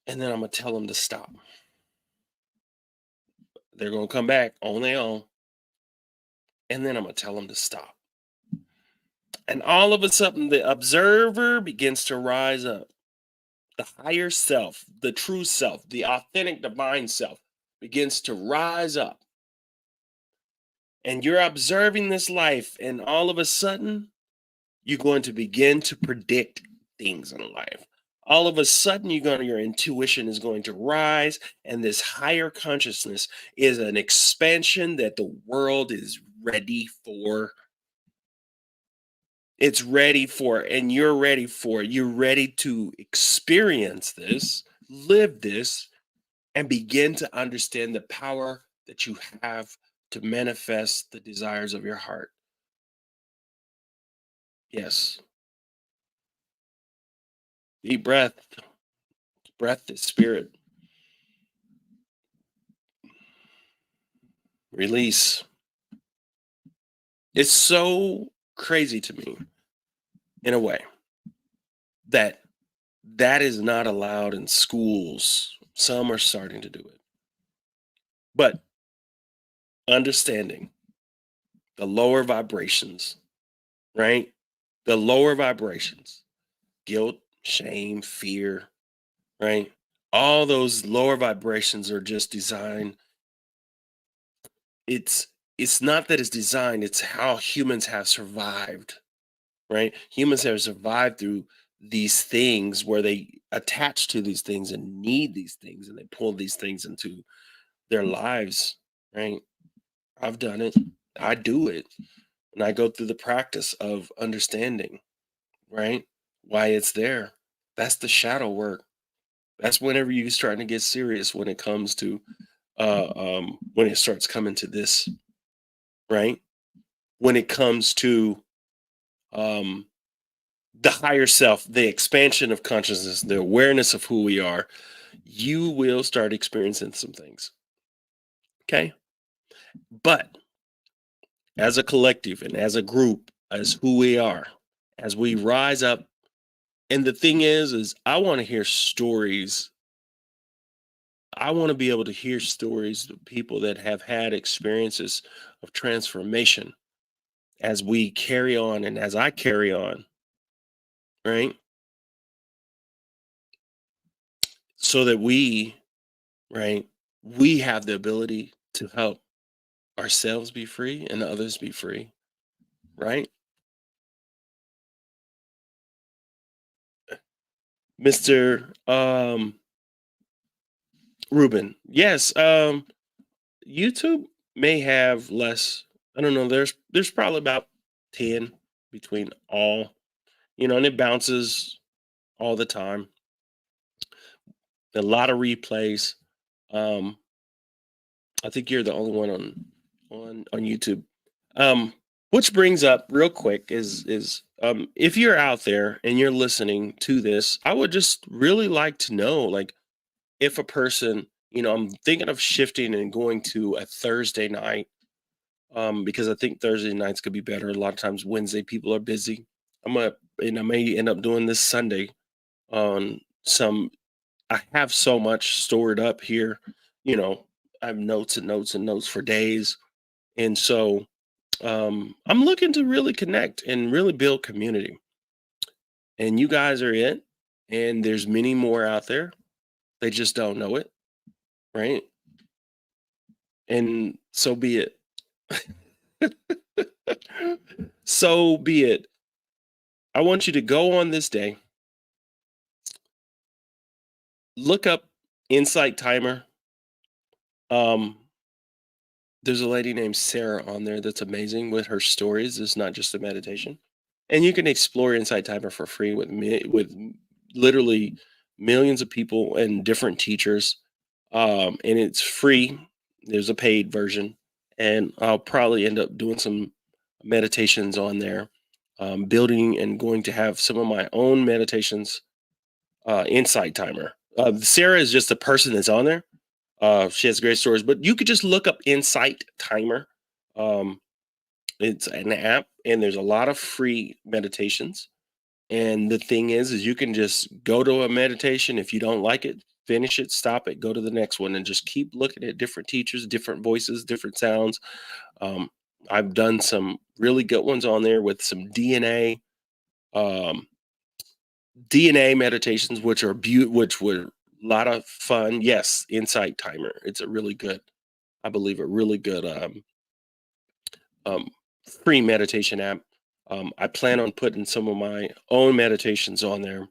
and then I'm going to tell them to stop. They're going to come back on their own, and then I'm going to tell them to stop. And all of a sudden, the observer begins to rise up. The higher self, the true self, the authentic divine self begins to rise up. And you're observing this life, and all of a sudden, you're going to begin to predict things in life. All of a sudden, your intuition is going to rise, and this higher consciousness is an expansion that the world is ready for. It's ready for, and you're ready for. You're ready to experience this, live this, and begin to understand the power that you have to manifest the desires of your heart. Yes. Deep breath. Breath is spirit. Release. It's so crazy to me, in a way, that is not allowed in schools. Some are starting to do it. But understanding the lower vibrations, right? The lower vibrations, guilt, shame, fear, right? All those lower vibrations are just designed. It's not that it's designed, it's how humans have survived, right? Humans have survived through these things where they attach to these things and need these things, and they pull these things into their lives, right? I've done it. I do it. And I go through the practice of understanding, right? Why it's there. That's the shadow work. That's whenever you're starting to get serious when it comes to when it starts coming to this, right? When it comes to um the higher self, the expansion of consciousness, the awareness of who we are, you will start experiencing some things. Okay. But as a collective and as a group, as who we are, as we rise up, and the thing is I want to hear stories. I want to be able to hear stories of people that have had experiences of transformation as we carry on and as I carry on, right? So that right, we have the ability to help ourselves be free and others be free, right? Mr. Ruben. Yes, YouTube may have less. I don't know. There's probably about 10 between all, and it bounces all the time. A lot of replays. Um, I think you're the only one on YouTube. Which brings up real quick is if you're out there and you're listening to this, I would just really like to know, like, if a person, I'm thinking of shifting and going to a Thursday night, because I think Thursday nights could be better. A lot of times Wednesday people are busy. And I may end up doing this Sunday on some. I have so much stored up here, you know. I have notes and notes and notes for days, and so I'm looking to really connect and really build community. And you guys are it, and there's many more out there. They just don't know it, right? And so be it. So be it. I want you to go on this day, look up Insight Timer. Um, there's a lady named Sarah on there that's amazing with her stories. It's not just a meditation, and you can explore Insight Timer for free with me, with literally millions of people and different teachers. And it's free. There's a paid version, and I'll probably end up doing some meditations on there, building and going to have some of my own meditations. Insight Timer. Sarah is just a person that's on there. She has great stories, but you could just look up Insight Timer, um, It's an app, and there's a lot of free meditations. And the thing is you can just go to a meditation. If you don't like it, finish it, stop it, go to the next one, and just keep looking at different teachers, different voices, different sounds. Um, I've done some really good ones on there with some um, DNA meditations, which are which were a lot of fun. Yes, Insight Timer. It's a really good, I believe, a really good um, free meditation app. I plan on putting some of my own meditations on there.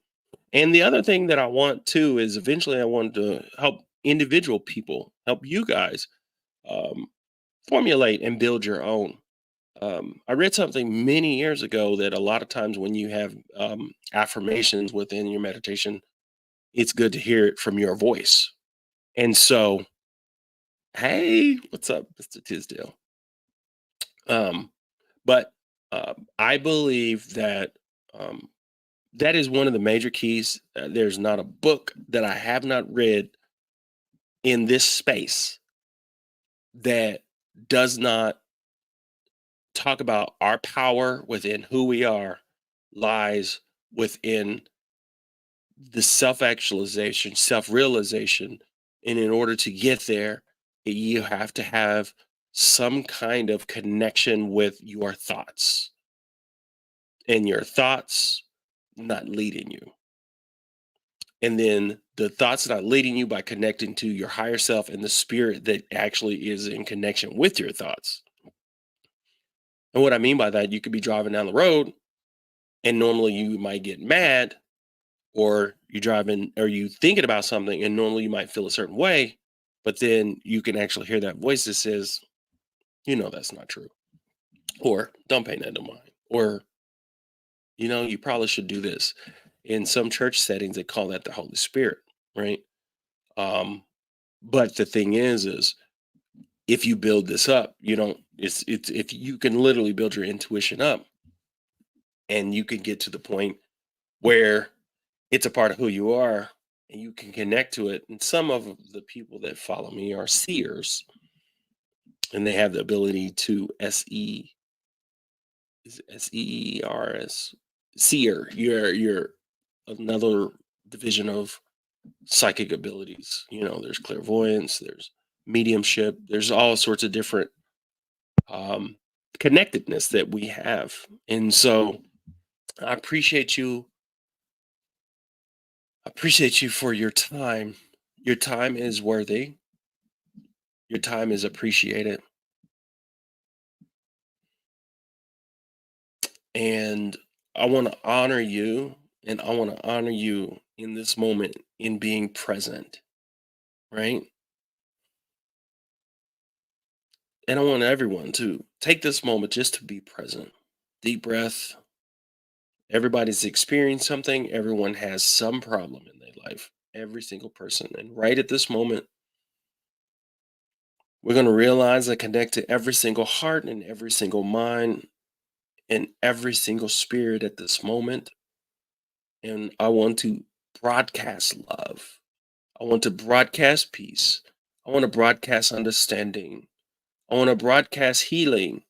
And the other thing that I want too is eventually I want to help individual people, help you guys um, formulate and build your own. I read something many years ago that a lot of times when you have affirmations within your meditation, it's good to hear it from your voice. And so, hey, what's up, Mr. Tisdale? Um, but I believe that um, that is one of the major keys. There's not a book that I have not read in this space that does not talk about our power within who we are lies within the self actualization, self realization. And in order to get there, you have to have some kind of connection with your thoughts and your thoughts not leading you. And then the thoughts not leading you by connecting to your higher self and the spirit that actually is in connection with your thoughts. And what I mean by that, you could be driving down the road and normally you might get mad, or you driving or you thinking about something and normally you might feel a certain way, but then you can actually hear that voice that says, that's not true. Or don't pay that to mind. Or, you probably should do this. In some church settings, they call that the Holy Spirit, right? Um, but the thing is if you build this up, you don't it's if you can literally build your intuition up and you can get to the point where it's a part of who you are and you can connect to it. And some of the people that follow me are seers and they have the ability to SEERS seer. You're another division of psychic abilities. There's clairvoyance, there's mediumship, there's all sorts of different um connectedness that we have. And so I appreciate you for your time. Your time is worthy. Your time is appreciated. And I want to honor you. And I want to honor you in this moment in being present. Right. And I want everyone to take this moment just to be present. Deep breath. Everybody's experiencing something. Everyone has some problem in their life. Every single person. And right at this moment, we're going to realize and connect to every single heart and every single mind and every single spirit at this moment. And I want to broadcast love. I want to broadcast peace. I want to broadcast understanding. I want to broadcast healing.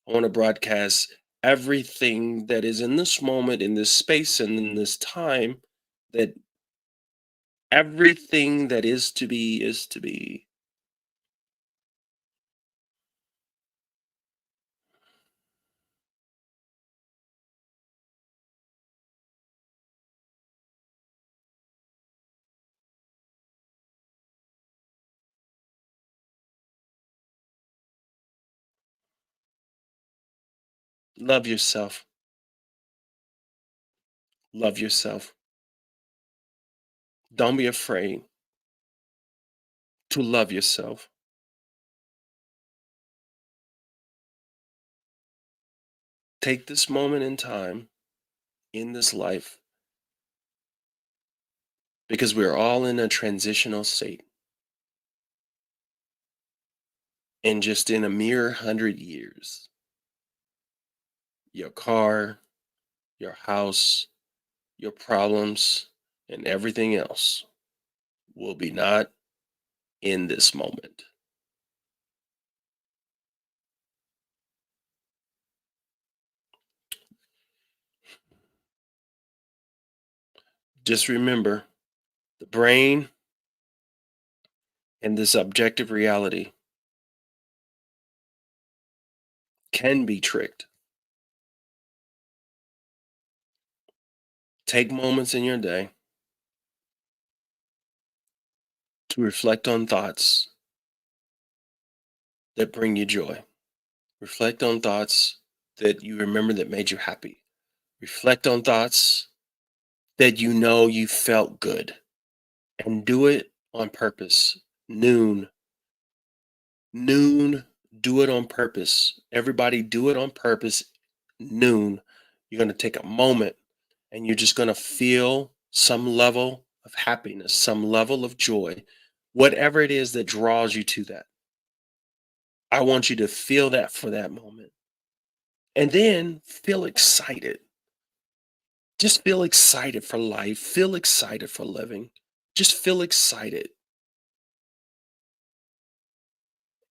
I want to broadcast everything that is in this moment, in this space, and in this time, that everything that is to be is to be. Love yourself. Love yourself. Don't be afraid to love yourself. Take this moment in time in this life because we're all in a transitional state. And just in a mere 100 years, your car, your house, your problems, and everything else will be not in this moment. Just remember the brain and this objective reality can be tricked. Take moments in your day to reflect on thoughts that bring you joy. Reflect on thoughts that you remember that made you happy. Reflect on thoughts that you know you felt good, and do it on purpose. Noon, noon, do it on purpose. Everybody do it on purpose. Noon, you're going to take a moment and you're just going to feel some level of happiness, some level of joy, whatever it is that draws you to that. I want you to feel that for that moment. And then feel excited. Just feel excited for life. Feel excited for living. Just feel excited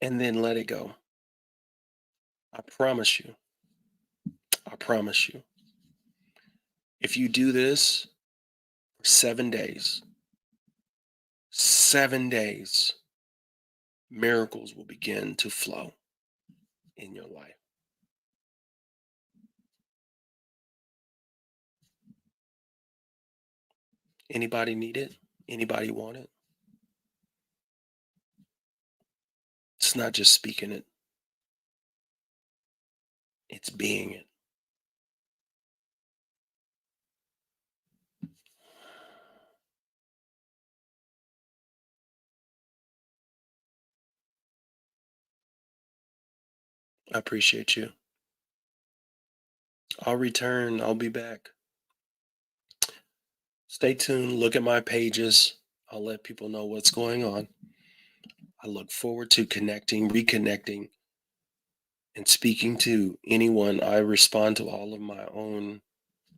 and then let it go. I promise you. I promise you. If you do this for 7 days, 7 days, miracles will begin to flow in your life. Anybody need it? Anybody want it? It's not just speaking it, it's being it. I appreciate you. I'll return. I'll be back. Stay tuned. Look at my pages. I'll let people know what's going on. I look forward to connecting, reconnecting, and speaking to anyone. I respond to all of my own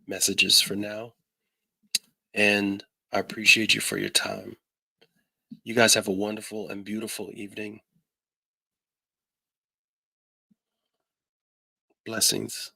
messages for now. And I appreciate you for your time. You guys have a wonderful and beautiful evening. Blessings.